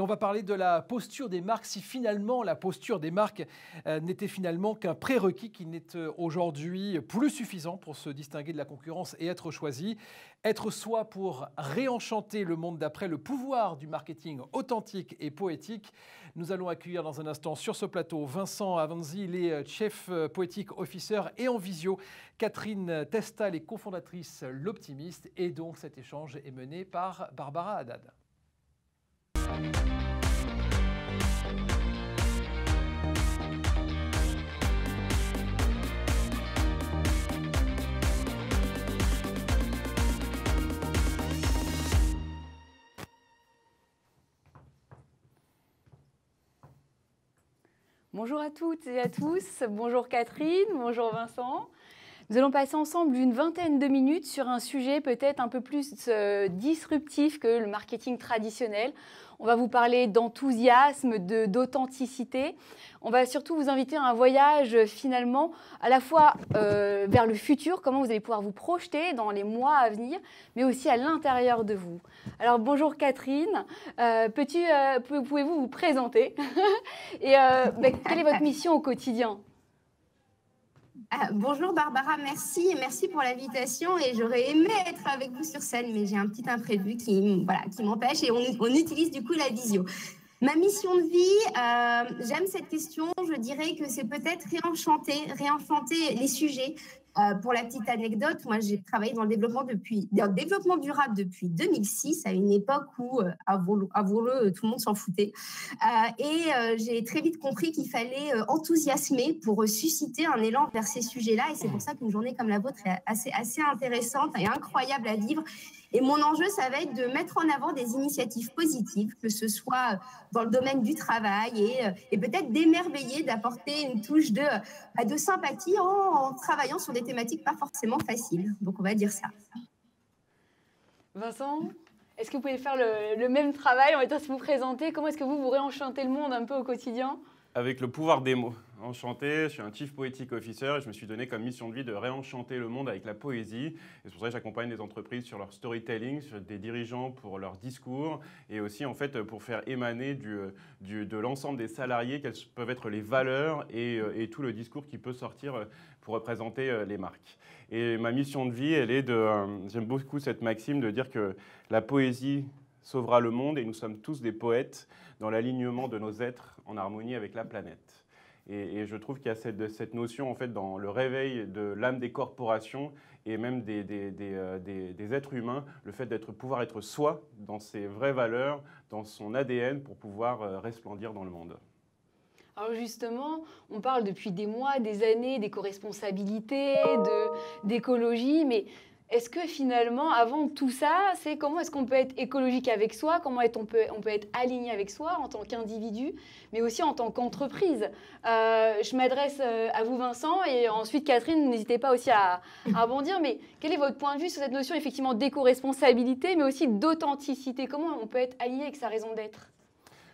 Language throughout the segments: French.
on va parler de la posture des marques, si finalement la posture des marques n'était finalement qu'un prérequis qui n'est aujourd'hui plus suffisant pour se distinguer de la concurrence et être choisi. Être soi pour réenchanter le monde d'après, le pouvoir du marketing authentique et poétique. Nous allons accueillir dans un instant sur ce plateau Vincent Avanzi, il est Chief Poetic Officer, et en visio Catherine Testa, les cofondatrices L'Optimiste. Et donc cet échange est mené par Barbara Haddad. Bonjour à toutes et à tous, bonjour Catherine, bonjour Vincent. Nous allons passer ensemble une vingtaine de minutes sur un sujet peut-être un peu plus disruptif que le marketing traditionnel. On va vous parler d'enthousiasme, d'authenticité. On va surtout vous inviter à un voyage finalement à la fois vers le futur, comment vous allez pouvoir vous projeter dans les mois à venir, mais aussi à l'intérieur de vous. Alors bonjour Catherine, pouvez-vous vous présenter et quelle est votre mission au quotidien ? Bonjour Barbara, merci pour l'invitation et j'aurais aimé être avec vous sur scène, mais j'ai un petit imprévu qui m'empêche et on utilise du coup la visio. Ma mission de vie, j'aime cette question, je dirais que c'est peut-être réenchanter les sujets. Pour la petite anecdote, moi j'ai travaillé dans le développement durable depuis 2006, à une époque où avouons-le, tout le monde s'en foutait. J'ai très vite compris qu'il fallait enthousiasmer pour susciter un élan vers ces sujets-là. Et c'est pour ça qu'une journée comme la vôtre est assez intéressante et incroyable à vivre. Et mon enjeu, ça va être de mettre en avant des initiatives positives, que ce soit dans le domaine du travail et peut-être d'émerveiller, d'apporter une touche de sympathie en travaillant sur des thématiques pas forcément faciles. Donc, on va dire ça. Vincent, est-ce que vous pouvez faire le même travail, on va dire, si vous présentez, comment est-ce que vous réenchantez le monde un peu au quotidien ? Avec le pouvoir des mots. Enchanté, je suis un Chief Poetic Officer et je me suis donné comme mission de vie de réenchanter le monde avec la poésie. Et c'est pour ça que j'accompagne des entreprises sur leur storytelling, sur des dirigeants pour leur discours et aussi en fait pour faire émaner de l'ensemble des salariés quelles peuvent être les valeurs et tout le discours qui peut sortir pour représenter les marques. Et ma mission de vie, elle est j'aime beaucoup cette maxime de dire que la poésie sauvera le monde et nous sommes tous des poètes dans l'alignement de nos êtres en harmonie avec la planète. Et je trouve qu'il y a cette notion en fait dans le réveil de l'âme des corporations et même des êtres humains, le fait pouvoir être soi dans ses vraies valeurs, dans son ADN pour pouvoir resplendir dans le monde. Alors justement, on parle depuis des mois, des années d'éco-responsabilité, d'écologie, mais est-ce que finalement, avant tout ça, c'est comment est-ce qu'on peut être écologique avec soi, comment on peut être aligné avec soi en tant qu'individu, mais aussi en tant qu'entreprise. Je m'adresse à vous Vincent et ensuite Catherine, n'hésitez pas aussi à rebondir, mais quel est votre point de vue sur cette notion effectivement d'éco-responsabilité, mais aussi d'authenticité? Comment on peut être aligné avec sa raison d'être?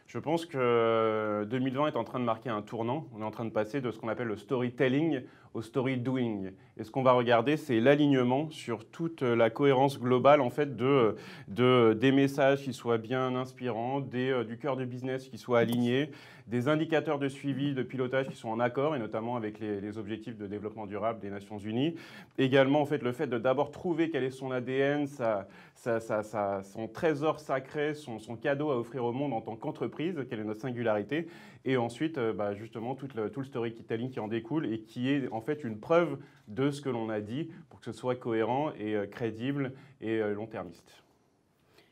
Je pense que 2020 est en train de marquer un tournant. On est en train de passer de ce qu'on appelle le storytelling au story doing. Et ce qu'on va regarder, c'est l'alignement sur toute la cohérence globale en fait des messages qui soient bien inspirants, du cœur de business qui soient alignés, des indicateurs de suivi, de pilotage qui sont en accord, et notamment avec les objectifs de développement durable des Nations Unies. Également, en fait, le fait de d'abord trouver quel est son ADN, son trésor sacré, son cadeau à offrir au monde en tant qu'entreprise, quelle est notre singularité, et ensuite, justement, tout le storytelling qui en découle et qui est en fait une preuve de ce que l'on a dit pour que ce soit cohérent et crédible et long-termiste.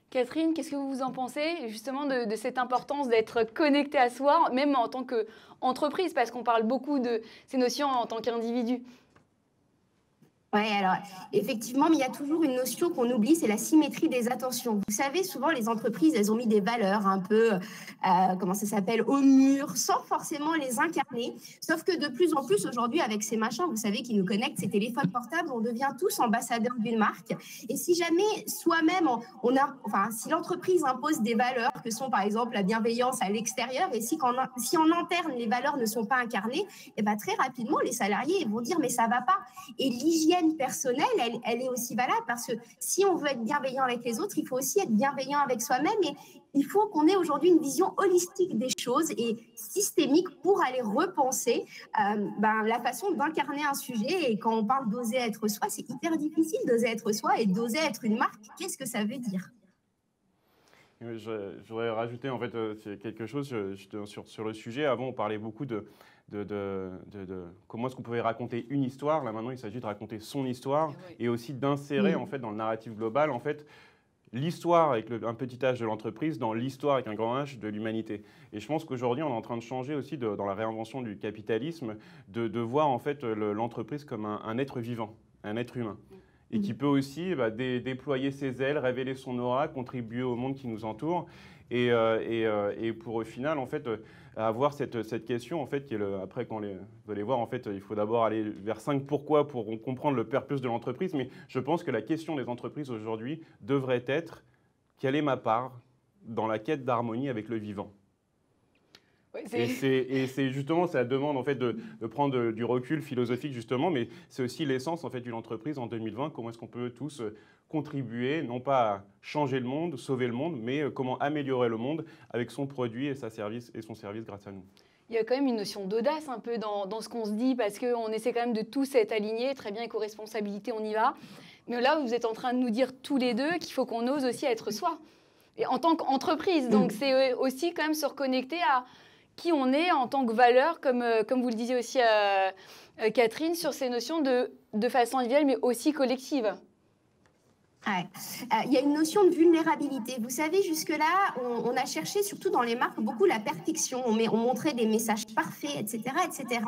Catherine, qu'est-ce que vous en pensez justement de cette importance d'être connecté à soi, même en tant qu'entreprise, parce qu'on parle beaucoup de ces notions en tant qu'individu? Oui, alors effectivement, mais il y a toujours une notion qu'on oublie, c'est la symétrie des attentions. Vous savez, souvent les entreprises, elles ont mis des valeurs un peu, au mur, sans forcément les incarner. Sauf que de plus en plus aujourd'hui, avec ces machins, vous savez, qui nous connectent, ces téléphones portables, on devient tous ambassadeurs d'une marque. Et si jamais soi-même, si l'entreprise impose des valeurs que sont par exemple la bienveillance à l'extérieur, et si en interne les valeurs ne sont pas incarnées, et très rapidement les salariés vont dire mais ça va pas. Et l'hygiène hygiène personnelle, elle est aussi valable parce que si on veut être bienveillant avec les autres, il faut aussi être bienveillant avec soi-même et il faut qu'on ait aujourd'hui une vision holistique des choses et systémique pour aller repenser la façon d'incarner un sujet. Et quand on parle d'oser être soi, c'est hyper difficile d'oser être soi et d'oser être une marque. Qu'est-ce que ça veut dire ? J'aurais rajouté en fait quelque chose sur le sujet. Avant, on parlait beaucoup de comment est-ce qu'on pouvait raconter une histoire. Là, maintenant, il s'agit de raconter son histoire et aussi d'insérer en fait dans le narratif global en fait l'histoire avec un petit h de l'entreprise dans l'histoire avec un grand H de l'humanité. Et je pense qu'aujourd'hui, on est en train de changer aussi dans la réinvention du capitalisme, de voir en fait l'entreprise comme un être vivant, un être humain. Et qui peut aussi déployer ses ailes, révéler son aura, contribuer au monde qui nous entoure. Et pour au final, en fait, avoir cette question, en fait, qui est après, quand vous allez voir, en fait, il faut d'abord aller vers 5 pourquoi pour comprendre le purpose de l'entreprise. Mais je pense que la question des entreprises aujourd'hui devrait être quelle est ma part dans la quête d'harmonie avec le vivant ? Ouais, et c'est justement, ça demande en fait de prendre du recul philosophique justement, mais c'est aussi l'essence en fait d'une entreprise en 2020. Comment est-ce qu'on peut tous contribuer, non pas à changer le monde, sauver le monde, mais comment améliorer le monde avec son produit et son service grâce à nous. Il y a quand même une notion d'audace un peu dans ce qu'on se dit, parce qu'on essaie quand même de tous être alignés, très bien, éco-responsabilité, on y va. Mais là, vous êtes en train de nous dire tous les deux qu'il faut qu'on ose aussi être soi, et en tant qu'entreprise. Donc c'est aussi quand même se reconnecter à qui on est en tant que valeur, comme vous le disiez aussi Catherine, sur ces notions de façon individuelle, mais aussi collective. Ouais. Il y a une notion de vulnérabilité. Vous savez, jusque-là, on a cherché, surtout dans les marques, beaucoup la perfection. On montrait des messages parfaits, etc., etc.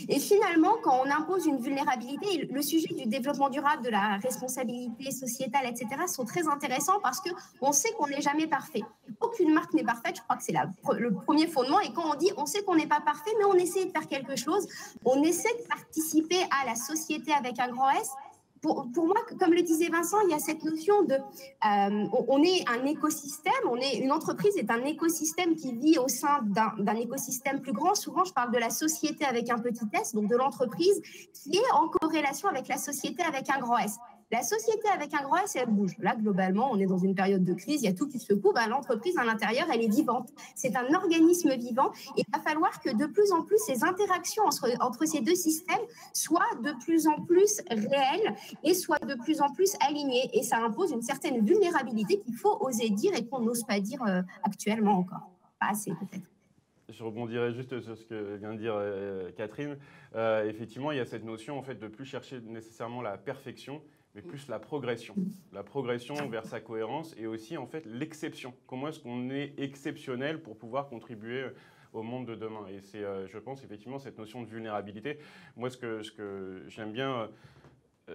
Et finalement, quand on impose une vulnérabilité, le sujet du développement durable, de la responsabilité sociétale, etc., sont très intéressants parce qu'on sait qu'on n'est jamais parfait. Aucune marque n'est parfaite. Je crois que c'est le premier fondement. Et quand on dit on sait qu'on n'est pas parfait, mais on essaie de faire quelque chose, on essaie de participer à la société avec un grand S. Pour moi, comme le disait Vincent, il y a cette notion de on est un écosystème, une entreprise est un écosystème qui vit au sein d'un écosystème plus grand. Souvent, je parle de la société avec un petit S, donc de l'entreprise qui est en corrélation avec la société avec un grand S. La société avec un grand S, elle bouge. Là, globalement, on est dans une période de crise, il y a tout qui se secoue. L'entreprise à l'intérieur, elle est vivante. C'est un organisme vivant et il va falloir que de plus en plus, ces interactions entre ces deux systèmes soient de plus en plus réelles et soient de plus en plus alignées. Et ça impose une certaine vulnérabilité qu'il faut oser dire et qu'on n'ose pas dire actuellement encore. Pas assez, peut-être. Je rebondirai juste sur ce que vient de dire Catherine. Effectivement, il y a cette notion en fait, de ne plus chercher nécessairement la perfection, mais plus la progression vers sa cohérence et aussi en fait l'exception. Comment est-ce qu'on est exceptionnel pour pouvoir contribuer au monde de demain? Et c'est, je pense, effectivement, cette notion de vulnérabilité. Moi, ce que j'aime bien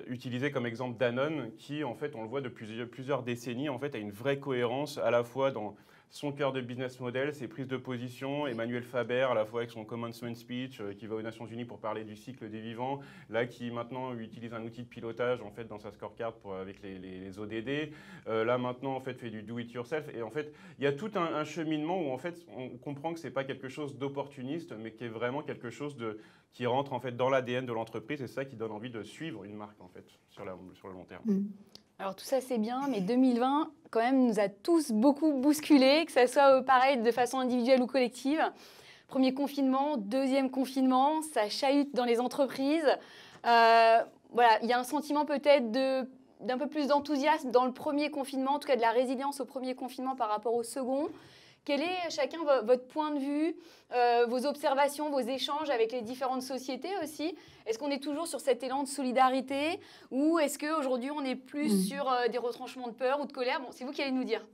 utiliser comme exemple Danone, qui, en fait, on le voit depuis plusieurs décennies, en fait, a une vraie cohérence à la fois dans son cœur de business model, ses prises de position, Emmanuel Faber, à la fois avec son commencement speech qui va aux Nations Unies pour parler du cycle des vivants, là qui maintenant utilise un outil de pilotage en fait dans sa scorecard avec les ODD, là maintenant en fait fait du do it yourself et en fait il y a tout un cheminement où en fait on comprend que c'est pas quelque chose d'opportuniste mais qui est vraiment quelque chose qui rentre en fait dans l'ADN de l'entreprise et c'est ça qui donne envie de suivre une marque en fait sur le long terme. Alors tout ça c'est bien, mais 2020 quand même nous a tous beaucoup bousculés, que ça soit pareil de façon individuelle ou collective. Premier confinement, deuxième confinement, ça chahute dans les entreprises. Voilà, il y a un sentiment peut-être d'un peu plus d'enthousiasme dans le premier confinement, en tout cas de la résilience au premier confinement par rapport au second. Quel est chacun votre point de vue, vos observations, vos échanges avec les différentes sociétés aussi? Est-ce qu'on est toujours sur cet élan de solidarité ou est-ce qu'aujourd'hui on est plus sur des retranchements de peur ou de colère? Bon, c'est vous qui allez nous dire.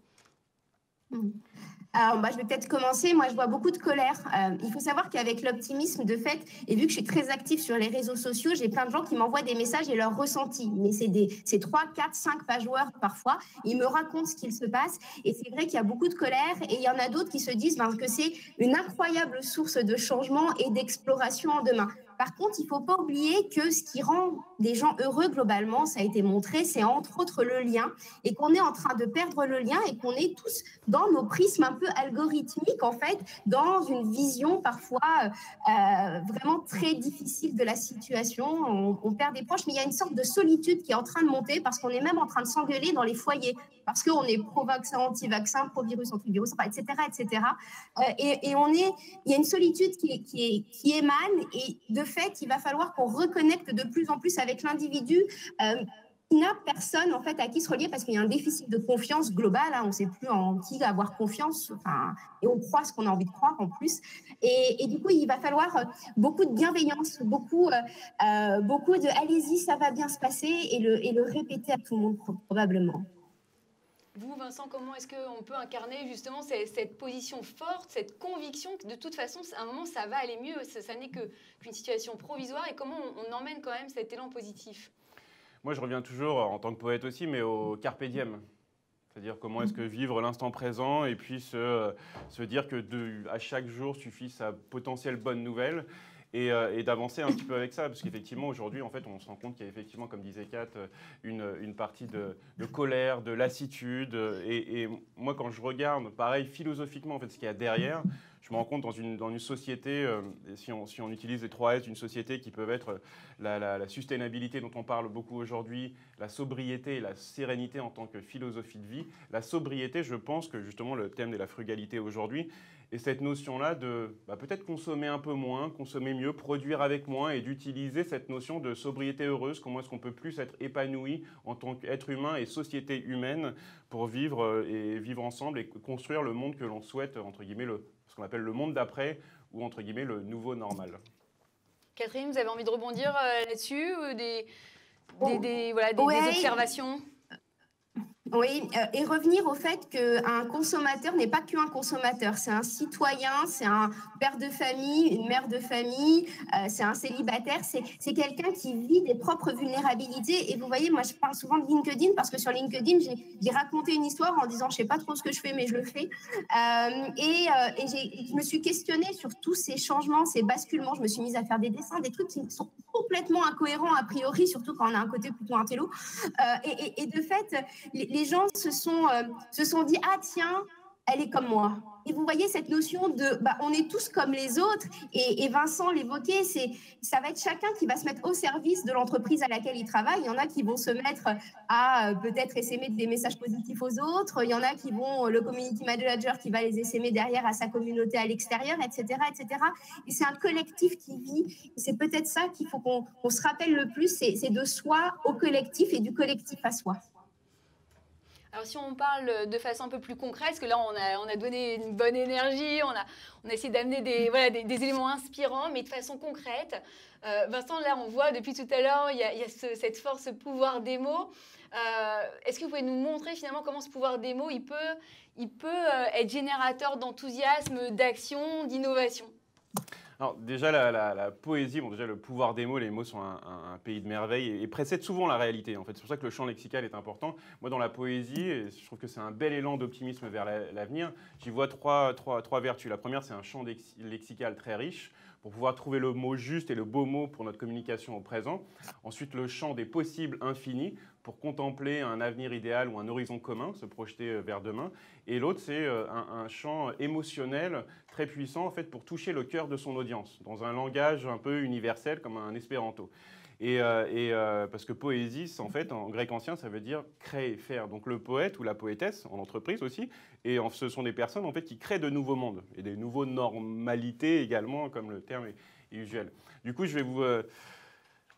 Alors, je vais peut-être commencer. Moi, je vois beaucoup de colère. Il faut savoir qu'avec l'optimisme, de fait, et vu que je suis très active sur les réseaux sociaux, j'ai plein de gens qui m'envoient des messages et leurs ressentis. Mais c'est 3, 4, 5 pages Word parfois. Ils me racontent ce qu'il se passe. Et c'est vrai qu'il y a beaucoup de colère. Et il y en a d'autres qui se disent que c'est une incroyable source de changement et d'exploration en demain. Par contre, il ne faut pas oublier que ce qui rend des gens heureux globalement, ça a été montré, c'est entre autres le lien, et qu'on est en train de perdre le lien et qu'on est tous dans nos prismes un peu algorithmiques, en fait, dans une vision parfois vraiment très difficile de la situation. On perd des proches, mais il y a une sorte de solitude qui est en train de monter parce qu'on est même en train de s'engueuler dans les foyers, parce qu'on est pro-vaccin, anti-vaccin, pro-virus, anti-virus, etc., etc. Et il y a une solitude qui émane, et de fait, il va falloir qu'on reconnecte de plus en plus avec l'individu qui n'a personne en fait à qui se relier, parce qu'il y a un déficit de confiance global, hein, on ne sait plus en qui avoir confiance, et on croit ce qu'on a envie de croire en plus. Et du coup, il va falloir beaucoup de bienveillance, beaucoup de allez-y, ça va bien se passer, et le répéter à tout le monde probablement. Vous, Vincent, comment est-ce qu'on peut incarner justement cette position forte, cette conviction que de toute façon, à un moment, ça va aller mieux, ça n'est qu'une situation provisoire, et comment on emmène quand même cet élan positif? Moi, je reviens toujours, en tant que poète aussi, mais au carpe diem. C'est-à-dire comment est-ce que vivre l'instant présent et puis se dire que à chaque jour suffit sa potentielle bonne nouvelle, et d'avancer un petit peu avec ça. Parce qu'effectivement, aujourd'hui, en fait, on se rend compte qu'il y a effectivement, comme disait Kat, une partie de colère, de lassitude. Et moi, quand je regarde, pareil, philosophiquement, en fait, ce qu'il y a derrière, je me rends compte dans une société, si on utilise les 3 S d'une société qui peuvent être la sustainabilité dont on parle beaucoup aujourd'hui, la sobriété et la sérénité en tant que philosophie de vie. La sobriété, je pense que justement le thème de la frugalité aujourd'hui, et cette notion-là de peut-être consommer un peu moins, consommer mieux, produire avec moins, et d'utiliser cette notion de sobriété heureuse, comment est-ce qu'on peut plus être épanoui en tant qu'être humain et société humaine pour vivre et vivre ensemble et construire le monde que l'on souhaite, entre guillemets, ce qu'on appelle le monde d'après, ou entre guillemets le nouveau normal. Catherine, vous avez envie de rebondir là-dessus, ou des observations? Oui, et revenir au fait qu'un consommateur n'est pas qu'un consommateur, c'est un citoyen, c'est un père de famille, une mère de famille, c'est un célibataire, c'est quelqu'un qui vit des propres vulnérabilités. Et vous voyez, moi je parle souvent de LinkedIn parce que sur LinkedIn, j'ai raconté une histoire en disant je ne sais pas trop ce que je fais, mais je le fais. Je me suis questionnée sur tous ces changements, ces basculements. Je me suis mise à faire des dessins, des trucs qui sont complètement incohérents a priori, surtout quand on a un côté plutôt intello. Et de fait, les gens se sont dit « Ah tiens, elle est comme moi ». Et vous voyez cette notion de on est tous comme les autres, et Vincent l'évoquait, ça va être chacun qui va se mettre au service de l'entreprise à laquelle il travaille. Il y en a qui vont se mettre à peut-être essaimer des messages positifs aux autres, il y en a qui vont, le community manager qui va les essaimer derrière à sa communauté à l'extérieur, etc., etc. Et c'est un collectif qui vit, et c'est peut-être ça qu'il faut qu'on se rappelle le plus, c'est de soi au collectif et du collectif à soi. Alors si on parle de façon un peu plus concrète, parce que là on a donné une bonne énergie, on a essayé d'amener des éléments inspirants, mais de façon concrète. Vincent, là on voit depuis tout à l'heure, il y a cette force, ce pouvoir des mots. Est-ce que vous pouvez nous montrer finalement comment ce pouvoir des mots, il peut être générateur d'enthousiasme, d'action, d'innovation? Alors déjà, la poésie, déjà le pouvoir des mots, les mots sont un pays de merveille et précèdent souvent la réalité. En fait, c'est pour ça que le champ lexical est important. Moi, dans la poésie, je trouve que c'est un bel élan d'optimisme vers l'avenir. J'y vois trois vertus. La première, c'est un champ lexical très riche pour pouvoir trouver le mot juste et le beau mot pour notre communication au présent. Ensuite, le champ des possibles infinis pour contempler un avenir idéal ou un horizon commun, se projeter vers demain. Et l'autre, c'est un champ émotionnel très puissant en fait, pour toucher le cœur de son audience, dans un langage un peu universel comme un espéranto. Parce que poésis, en fait, en grec ancien, ça veut dire créer, faire. Donc le poète ou la poétesse, en entreprise aussi, et ce sont des personnes en fait, qui créent de nouveaux mondes, et des nouveaux normalités également, comme le terme est usuel. Du coup, je vais vous...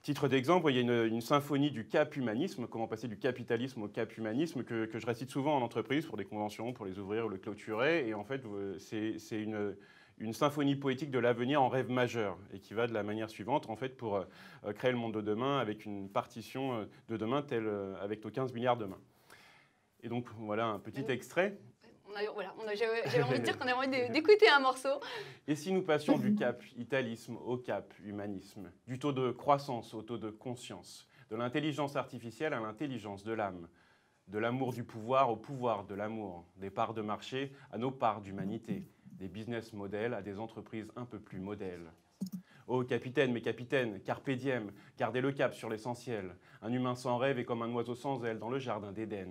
Titre d'exemple, il y a une symphonie du cap humanisme, comment passer du capitalisme au cap humanisme, que je récite souvent en entreprise pour des conventions, pour les ouvrir ou les clôturer. Et en fait, c'est une symphonie poétique de l'avenir en rêve majeur, et qui va de la manière suivante, en fait, pour créer le monde de demain avec une partition de demain telle avec nos 15 milliards de mains. Et donc, voilà un petit extrait. J'avais envie de dire qu'on avait envie d'écouter un morceau. Et si nous passions du cap italisme au cap humanisme, du taux de croissance au taux de conscience, de l'intelligence artificielle à l'intelligence de l'âme, de l'amour du pouvoir au pouvoir de l'amour, des parts de marché à nos parts d'humanité, des business models à des entreprises un peu plus modèles. Oh capitaine, mes capitaines, carpe diem, gardez le cap sur l'essentiel. Un humain sans rêve est comme un oiseau sans aile dans le jardin d'Éden.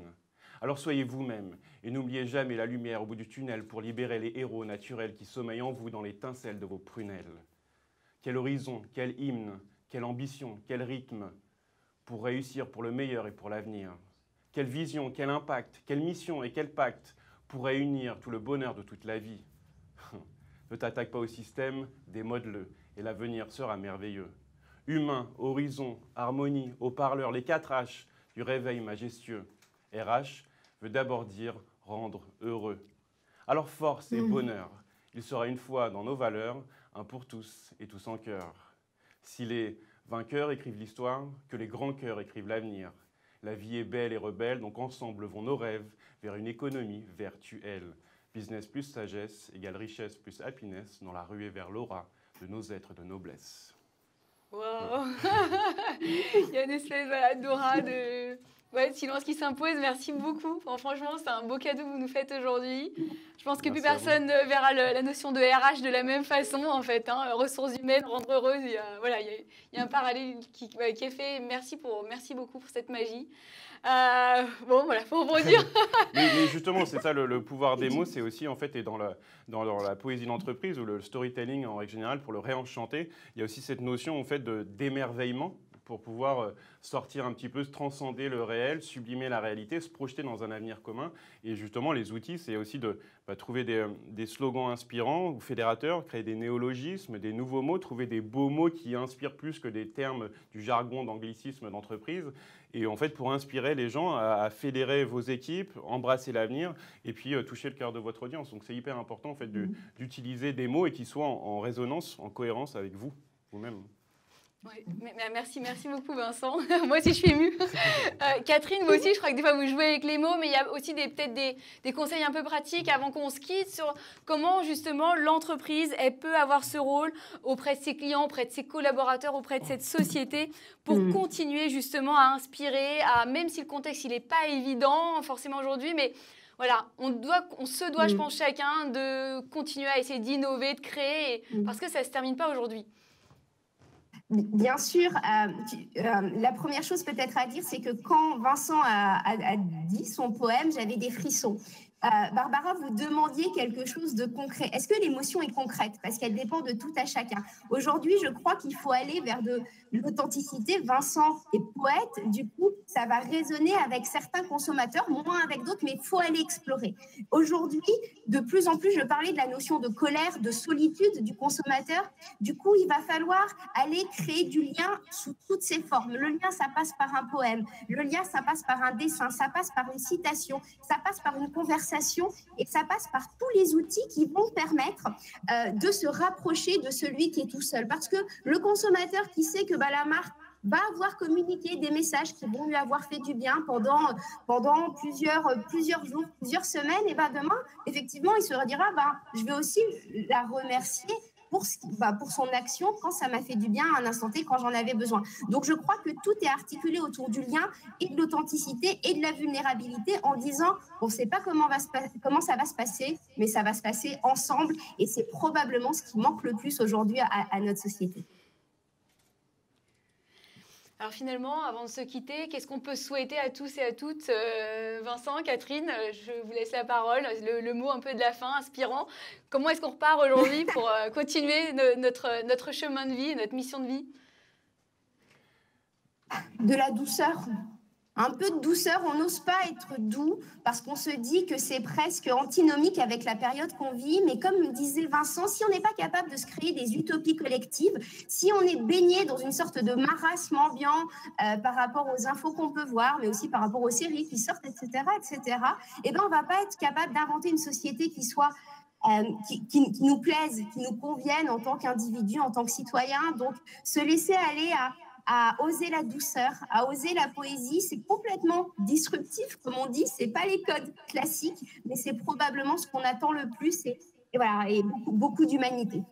Alors soyez vous-même et n'oubliez jamais la lumière au bout du tunnel pour libérer les héros naturels qui sommeillent en vous dans l'étincelle de vos prunelles. Quel horizon, quel hymne, quelle ambition, quel rythme pour réussir pour le meilleur et pour l'avenir. Quelle vision, quel impact, quelle mission et quel pacte pour réunir tout le bonheur de toute la vie. Ne t'attaque pas au système, démode-le et l'avenir sera merveilleux. Humain, horizon, harmonie, haut-parleur, les 4 H du réveil majestueux. RH veut d'abord dire rendre heureux. Alors force et bonheur, il sera une fois dans nos valeurs, un pour tous et tous en cœur. Si les vainqueurs écrivent l'histoire, que les grands cœurs écrivent l'avenir. La vie est belle et rebelle, donc ensemble vont nos rêves vers une économie vertuelle. Business plus sagesse égale richesse plus happiness dans la ruée vers l'aura de nos êtres de noblesse. Wow. Il y a une espèce d'aura de silence qui s'impose. Merci beaucoup. Franchement, c'est un beau cadeau que vous nous faites aujourd'hui. Je pense que plus personne ne verra la notion de RH de la même façon, en fait. Ressources humaines, rendre heureuse. Il y a un parallèle qui est fait. Merci beaucoup pour cette magie. Faut rebondir. mais justement, c'est ça le pouvoir des mots, c'est aussi en fait, et dans la poésie d'entreprise ou le storytelling en règle générale, pour le réenchanter, il y a aussi cette notion en fait d'émerveillement pour pouvoir sortir un petit peu, transcender le réel, sublimer la réalité, se projeter dans un avenir commun. Et justement, les outils, c'est aussi de trouver des slogans inspirants ou fédérateurs, créer des néologismes, des nouveaux mots, trouver des beaux mots qui inspirent plus que des termes du jargon d'anglicisme d'entreprise. Et en fait, pour inspirer les gens à fédérer vos équipes, embrasser l'avenir et puis toucher le cœur de votre audience. Donc c'est hyper important en fait, d'utiliser des mots et qu'ils soient en résonance, en cohérence avec vous-même. Ouais, merci beaucoup Vincent. Moi aussi je suis émue. Catherine, moi aussi je crois que des fois vous jouez avec les mots, mais il y a aussi peut-être des conseils un peu pratiques avant qu'on se quitte sur comment justement l'entreprise elle peut avoir ce rôle auprès de ses clients, auprès de ses collaborateurs, auprès de cette société pour continuer justement à inspirer, même si le contexte il n'est pas évident forcément aujourd'hui, mais voilà, on se doit, je pense, chacun de continuer à essayer d'innover, de créer, parce que ça ne se termine pas aujourd'hui. Bien sûr, la première chose peut-être à dire, c'est que quand Vincent a dit son poème, j'avais des frissons. Barbara, vous demandiez quelque chose de concret. Est-ce que l'émotion est concrète? Parce qu'elle dépend de tout à chacun. Aujourd'hui, je crois qu'il faut aller vers de l'authenticité. Vincent est poète, du coup, ça va résonner avec certains consommateurs, moins avec d'autres, mais il faut aller explorer. Aujourd'hui, de plus en plus, je parlais de la notion de colère, de solitude du consommateur. Du coup, il va falloir aller créer du lien sous toutes ses formes. Le lien, ça passe par un poème. Le lien, ça passe par un dessin. Ça passe par une citation. Ça passe par une conversation. Et ça passe par tous les outils qui vont permettre de se rapprocher de celui qui est tout seul. Parce que le consommateur qui sait que la marque va avoir communiqué des messages qui vont lui avoir fait du bien pendant plusieurs jours, plusieurs semaines, et demain, effectivement, il se dira je vais aussi la remercier pour son action quand ça m'a fait du bien à un instant T, quand j'en avais besoin. Donc, je crois que tout est articulé autour du lien et de l'authenticité et de la vulnérabilité en disant, on ne sait pas comment ça va se passer, mais ça va se passer ensemble et c'est probablement ce qui manque le plus aujourd'hui à notre société. Alors finalement, avant de se quitter, qu'est-ce qu'on peut souhaiter à tous et à toutes? Vincent, Catherine, je vous laisse la parole, le mot un peu de la fin, inspirant. Comment est-ce qu'on repart aujourd'hui pour continuer notre chemin de vie, notre mission de vie? De la douceur. Un peu de douceur, on n'ose pas être doux parce qu'on se dit que c'est presque antinomique avec la période qu'on vit. Mais comme me disait Vincent, si on n'est pas capable de se créer des utopies collectives, si on est baigné dans une sorte de marasme ambiant par rapport aux infos qu'on peut voir, mais aussi par rapport aux séries qui sortent, etc., on ne va pas être capable d'inventer une société qui soit qui nous plaise, qui nous convienne en tant qu'individu, en tant que citoyen. Donc, se laisser aller à oser la douceur, à oser la poésie, c'est complètement disruptif, comme on dit, c'est pas les codes classiques, mais c'est probablement ce qu'on attend le plus et beaucoup d'humanité.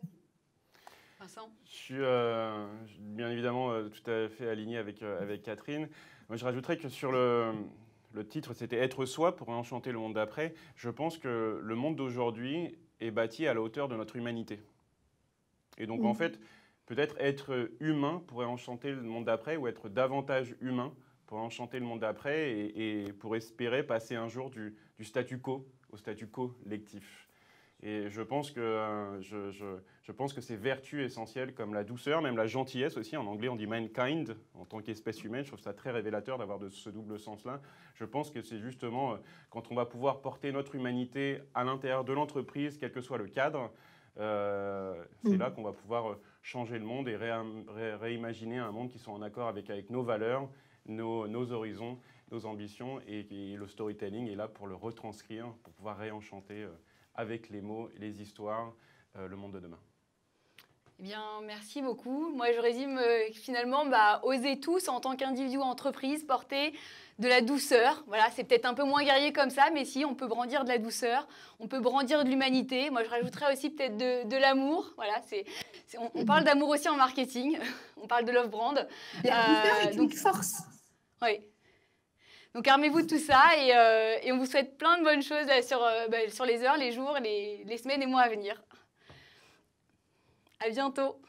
Vincent ? Je suis bien évidemment tout à fait aligné avec Catherine. Moi, je rajouterais que sur le titre, c'était « Être soi pour enchanter le monde d'après ». Je pense que le monde d'aujourd'hui est bâti à la hauteur de notre humanité. Et donc, en fait, peut-être être humain pour enchanter le monde d'après ou être davantage humain pour enchanter le monde d'après et pour espérer passer un jour du statu quo au statu collectif. Et je pense que ces vertus essentielles comme la douceur, même la gentillesse aussi, en anglais on dit mankind, en tant qu'espèce humaine, je trouve ça très révélateur d'avoir ce double sens-là. Je pense que c'est justement quand on va pouvoir porter notre humanité à l'intérieur de l'entreprise, quel que soit le cadre, c'est là qu'on va pouvoir changer le monde et réimaginer un monde qui soit en accord avec nos valeurs, nos horizons, nos ambitions. Et le storytelling est là pour le retranscrire, pour pouvoir réenchanter avec les mots, les histoires, le monde de demain. Eh bien, merci beaucoup. Moi, je résume finalement, osez tous, en tant qu'individu ou entreprise, porter de la douceur. Voilà, c'est peut-être un peu moins guerrier comme ça, mais si, on peut brandir de la douceur, on peut brandir de l'humanité. Moi, je rajouterais aussi peut-être de l'amour. Voilà, on parle d'amour aussi en marketing. On parle de love brand. La douceur est une force. Oui. Donc, armez-vous de tout ça et on vous souhaite plein de bonnes choses là, sur les heures, les jours, les semaines et mois à venir. À bientôt.